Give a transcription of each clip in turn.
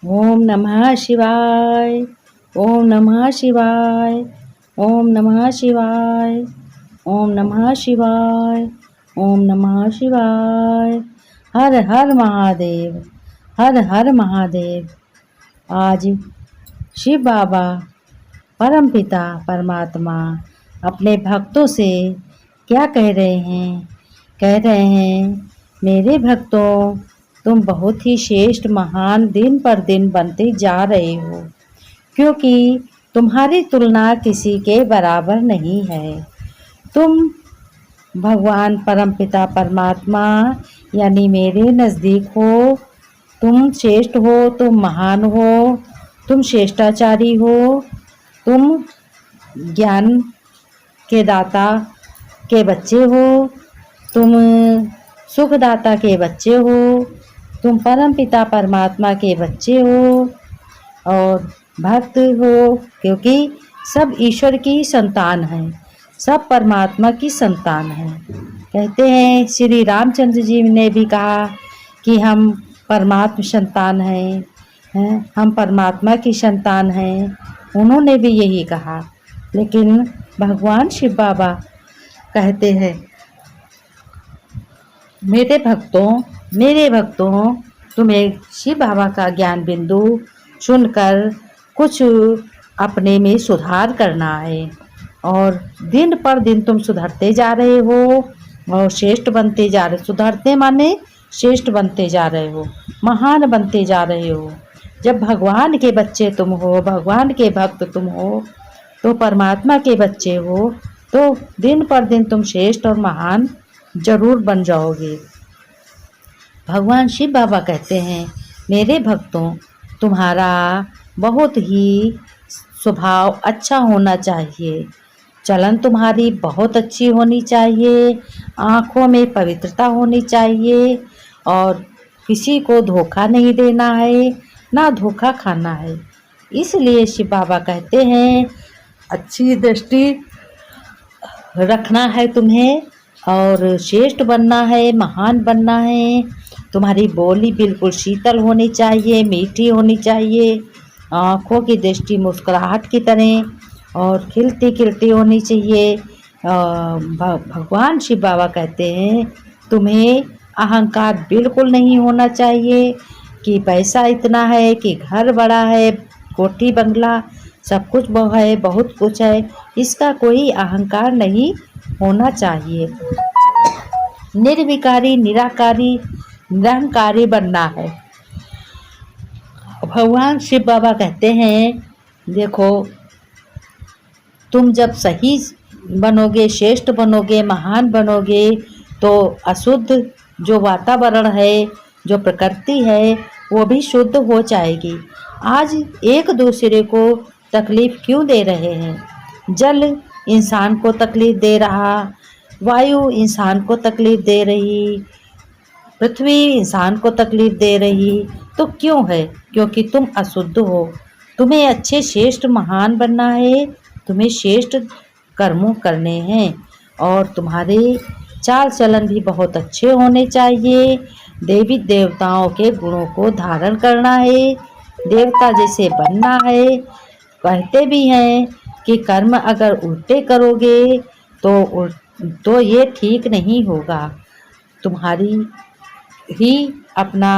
ओम नमः शिवाय। ओम नमः शिवाय। ओम नमः शिवाय। ओम नमः शिवाय। ओम नमः शिवाय। हर हर महादेव। हर हर महादेव। आज शिव बाबा परमपिता परमात्मा अपने भक्तों से क्या कह रहे हैं? कह रहे हैं, मेरे भक्तों, तुम बहुत ही श्रेष्ठ महान दिन पर दिन बनते जा रहे हो, क्योंकि तुम्हारी तुलना किसी के बराबर नहीं है। तुम भगवान परमपिता परमात्मा यानी मेरे नज़दीक हो। तुम श्रेष्ठ हो, तुम महान हो, तुम श्रेष्ठाचारी हो, तुम ज्ञान के दाता के बच्चे हो, तुम सुखदाता के बच्चे हो, तुम परमपिता परमात्मा के बच्चे हो और भक्त हो, क्योंकि सब ईश्वर की संतान हैं, सब परमात्मा की संतान हैं। कहते हैं श्री रामचंद्र जी ने भी कहा कि हम परमात्मा संतान हैं, हम परमात्मा की संतान हैं। उन्होंने भी यही कहा, लेकिन भगवान शिव बाबा कहते हैं, मेरे भक्तों, तुम्हें शिव बाबा का ज्ञान बिंदु सुनकर कुछ अपने में सुधार करना है और दिन पर दिन तुम सुधरते जा रहे हो और श्रेष्ठ बनते जा रहे। सुधरते माने श्रेष्ठ बनते जा रहे हो, महान बनते जा रहे हो। जब भगवान के बच्चे तुम हो, भगवान के भक्त तुम हो, तो परमात्मा के बच्चे हो, तो दिन पर दिन तुम श्रेष्ठ और महान जरूर बन जाओगे। भगवान शिव बाबा कहते हैं, मेरे भक्तों, तुम्हारा बहुत ही स्वभाव अच्छा होना चाहिए, चलन तुम्हारी बहुत अच्छी होनी चाहिए, आँखों में पवित्रता होनी चाहिए और किसी को धोखा नहीं देना है, ना धोखा खाना है। इसलिए शिव बाबा कहते हैं, अच्छी दृष्टि रखना है तुम्हें और श्रेष्ठ बनना है, महान बनना है। तुम्हारी बोली बिल्कुल शीतल होनी चाहिए, मीठी होनी चाहिए, आँखों की दृष्टि मुस्कुराहट की तरह और खिलती खिलती होनी चाहिए। भगवान शिव बाबा कहते हैं, तुम्हें अहंकार बिल्कुल नहीं होना चाहिए कि पैसा इतना है, कि घर बड़ा है, कोठी बंगला सब कुछ है, बहुत कुछ है, इसका कोई अहंकार नहीं होना चाहिए। निर्विकारी, निराकारी, निरंकारी बनना है। भगवान शिव बाबा कहते हैं, देखो, तुम जब सही बनोगे, श्रेष्ठ बनोगे, महान बनोगे, तो अशुद्ध जो वातावरण है, जो प्रकृति है, वो भी शुद्ध हो जाएगी। आज एक दूसरे को तकलीफ क्यों दे रहे हैं? जल इंसान को तकलीफ दे रहा, वायु इंसान को तकलीफ दे रही, पृथ्वी इंसान को तकलीफ दे रही, तो क्यों है? क्योंकि तुम अशुद्ध हो। तुम्हें अच्छे श्रेष्ठ महान बनना है, तुम्हें श्रेष्ठ कर्मों करने हैं और तुम्हारे चाल चलन भी बहुत अच्छे होने चाहिए। देवी देवताओं के गुणों को धारण करना है, देवता जैसे बनना है। कहते भी हैं कि कर्म अगर उल्टे करोगे तो ये ठीक नहीं होगा। तुम्हारी ही अपना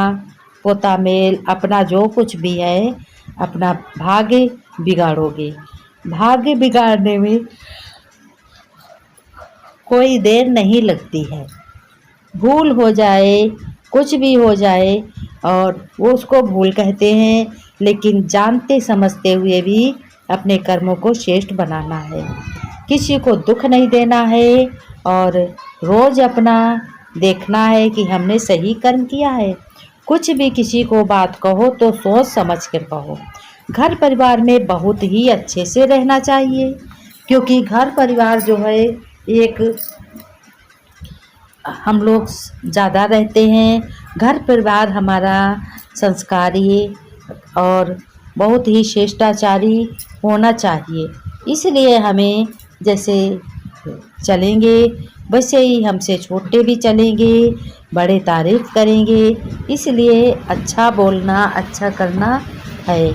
पोता मेल, अपना जो कुछ भी है, अपना भाग्य बिगाड़ोगे। भाग्य बिगाड़ने में कोई देर नहीं लगती है। भूल हो जाए, कुछ भी हो जाए, और वो उसको भूल कहते हैं, लेकिन जानते समझते हुए भी अपने कर्मों को श्रेष्ठ बनाना है। किसी को दुख नहीं देना है और रोज़ अपना देखना है कि हमने सही कर्म किया है। कुछ भी किसी को बात कहो तो सोच समझ कर कहो। घर परिवार में बहुत ही अच्छे से रहना चाहिए, क्योंकि घर परिवार जो है, एक हम लोग ज़्यादा रहते हैं। घर परिवार हमारा संस्कारी और बहुत ही शिष्टाचारी होना चाहिए। इसलिए हमें जैसे चलेंगे वैसे ही हमसे छोटे भी चलेंगे, बड़े तारीफ़ करेंगे। इसलिए अच्छा बोलना, अच्छा करना है।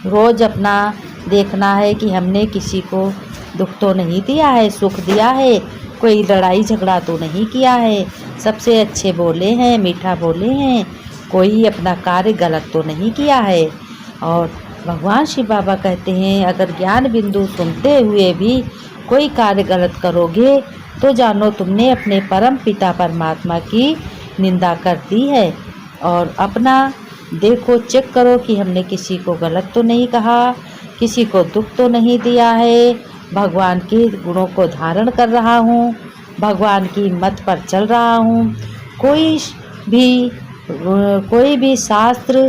रोज़ अपना देखना है कि हमने किसी को दुख तो नहीं दिया है, सुख दिया है, कोई लड़ाई झगड़ा तो नहीं किया है, सबसे अच्छे बोले हैं, मीठा बोले हैं, कोई अपना कार्य गलत तो नहीं किया है। और भगवान शिव बाबा कहते हैं अगर ज्ञान बिंदु सुनते हुए भी कोई कार्य गलत करोगे तो जानो तुमने अपने परम पिता परमात्मा की निंदा कर दी है। और अपना देखो, चेक करो कि हमने किसी को गलत तो नहीं कहा, किसी को दुख तो नहीं दिया है, भगवान के गुणों को धारण कर रहा हूँ, भगवान की मत पर चल रहा हूँ। कोई भी शास्त्र,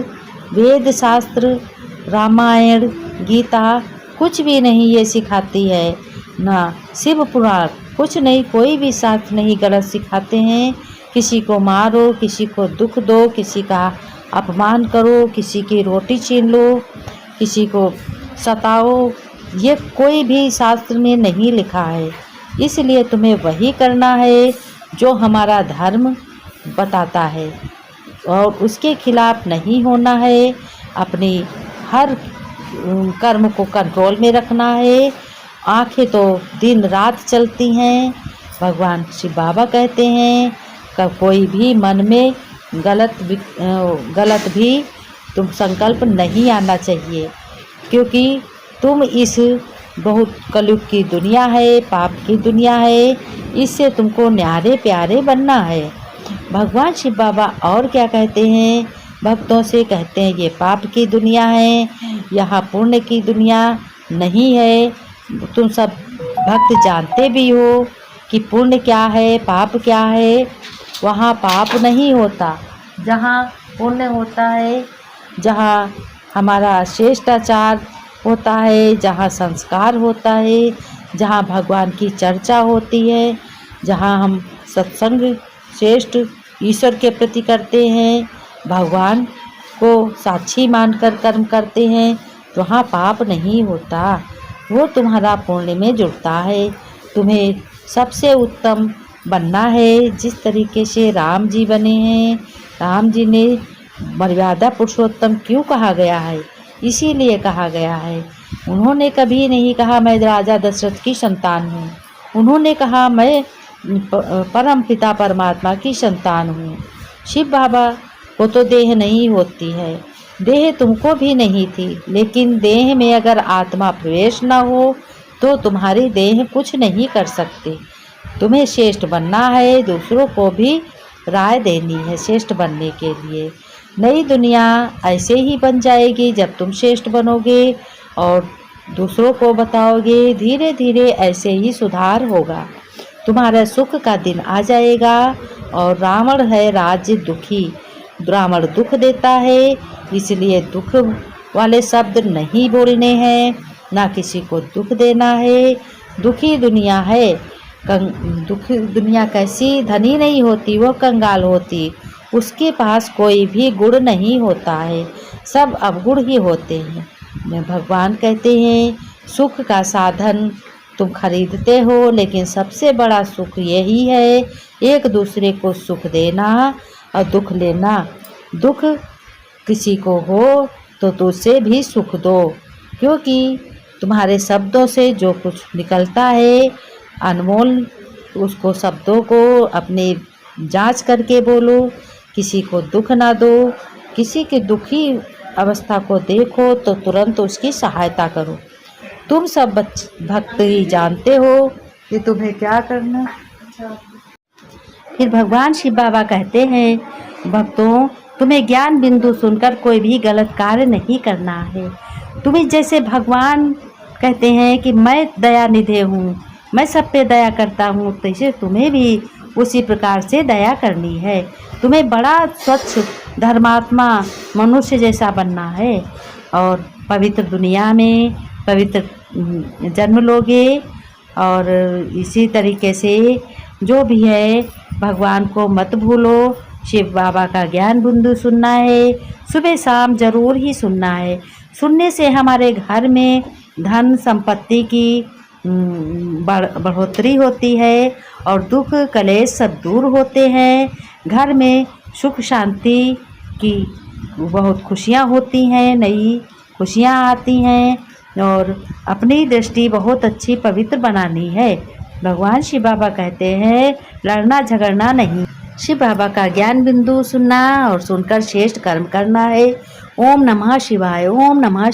वेद शास्त्र, रामायण, गीता कुछ भी नहीं ये सिखाती है, ना शिव पुराण कुछ नहीं, कोई भी शास्त्र नहीं गलत सिखाते हैं। किसी को मारो, किसी को दुख दो, किसी का अपमान करो, किसी की रोटी छीन लो, किसी को सताओ, ये कोई भी शास्त्र में नहीं लिखा है। इसलिए तुम्हें वही करना है जो हमारा धर्म बताता है और उसके खिलाफ नहीं होना है। अपनी हर कर्म को कंट्रोल में रखना है। आंखें तो दिन रात चलती हैं। भगवान शिव बाबा कहते हैं कि कोई भी मन में गलत भी तुम संकल्प नहीं आना चाहिए, क्योंकि तुम इस बहुत कलयुग की दुनिया है, पाप की दुनिया है, इससे तुमको न्यारे प्यारे बनना है। भगवान शिव बाबा और क्या कहते हैं, भक्तों से कहते हैं ये पाप की दुनिया है, यहाँ पुण्य की दुनिया नहीं है। तुम सब भक्त जानते भी हो कि पुण्य क्या है, पाप क्या है। वहाँ पाप नहीं होता, जहाँ पुण्य होता है, जहाँ हमारा श्रेष्ठाचार होता है, जहाँ संस्कार होता है, जहाँ भगवान की चर्चा होती है, जहाँ हम सत्संग श्रेष्ठ ईश्वर के प्रति करते हैं, भगवान को साक्षी मानकर कर्म करते हैं, तो वहाँ पाप नहीं होता, वो तुम्हारा पुण्य में जुड़ता है। तुम्हें सबसे उत्तम बनना है, जिस तरीके से राम जी बने हैं। राम जी ने मर्यादा पुरुषोत्तम क्यों कहा गया है, इसीलिए कहा गया है। उन्होंने कभी नहीं कहा मैं राजा दशरथ की संतान हूँ, उन्होंने कहा मैं परम पिता परमात्मा की संतान हूँ। शिव बाबा को तो देह नहीं होती है, देह तुमको भी नहीं थी, लेकिन देह में अगर आत्मा प्रवेश न हो तो तुम्हारी देह कुछ नहीं कर सकती। तुम्हें श्रेष्ठ बनना है, दूसरों को भी राय देनी है श्रेष्ठ बनने के लिए। नई दुनिया ऐसे ही बन जाएगी जब तुम श्रेष्ठ बनोगे और दूसरों को बताओगे, धीरे धीरे ऐसे ही सुधार होगा। तुम्हारा सुख का दिन आ जाएगा। और रावण है राज्य दुखी, रावण दुख देता है, इसलिए दुख वाले शब्द नहीं बोलने हैं, ना किसी को दुख देना है। दुखी दुनिया है, दुखी दुनिया कैसी, धनी नहीं होती, वो कंगाल होती, उसके पास कोई भी गुण नहीं होता है, सब अवगुण ही होते हैं। भगवान कहते हैं सुख का साधन तुम खरीदते हो, लेकिन सबसे बड़ा सुख यही है एक दूसरे को सुख देना और दुख लेना। दुख किसी को हो तो तुझसे भी सुख दो, क्योंकि तुम्हारे शब्दों से जो कुछ निकलता है अनमोल, उसको शब्दों को अपने जांच करके बोलो। किसी को दुख ना दो, किसी की दुखी अवस्था को देखो तो तुरंत उसकी सहायता करो। तुम सब भक्त ही जानते हो कि तुम्हें क्या करना। फिर भगवान शिव बाबा कहते हैं भक्तों, तुम्हें ज्ञान बिंदु सुनकर कोई भी गलत कार्य नहीं करना है। तुम्हें जैसे भगवान कहते हैं कि मैं दया निधे हूँ, मैं सब पे दया करता हूँ, तो इसे तुम्हें भी उसी प्रकार से दया करनी है। तुम्हें बड़ा स्वच्छ धर्मात्मा मनुष्य जैसा बनना है और पवित्र दुनिया में पवित्र जन्म लोगे। और इसी तरीके से जो भी है भगवान को मत भूलो। शिव बाबा का ज्ञान बिंदु सुनना है, सुबह शाम जरूर ही सुनना है। सुनने से हमारे घर में धन संपत्ति की बढ़ोतरी होती है और दुख कलेश सब दूर होते हैं। घर में सुख शांति की बहुत खुशियाँ होती हैं, नई खुशियाँ आती हैं और अपनी दृष्टि बहुत अच्छी पवित्र बनानी है। भगवान शिव बाबा कहते हैं लड़ना झगड़ना नहीं। शिव बाबा का ज्ञान बिंदु सुनना और सुनकर श्रेष्ठ कर्म करना है। ओम नमः शिवाय, ओम नमः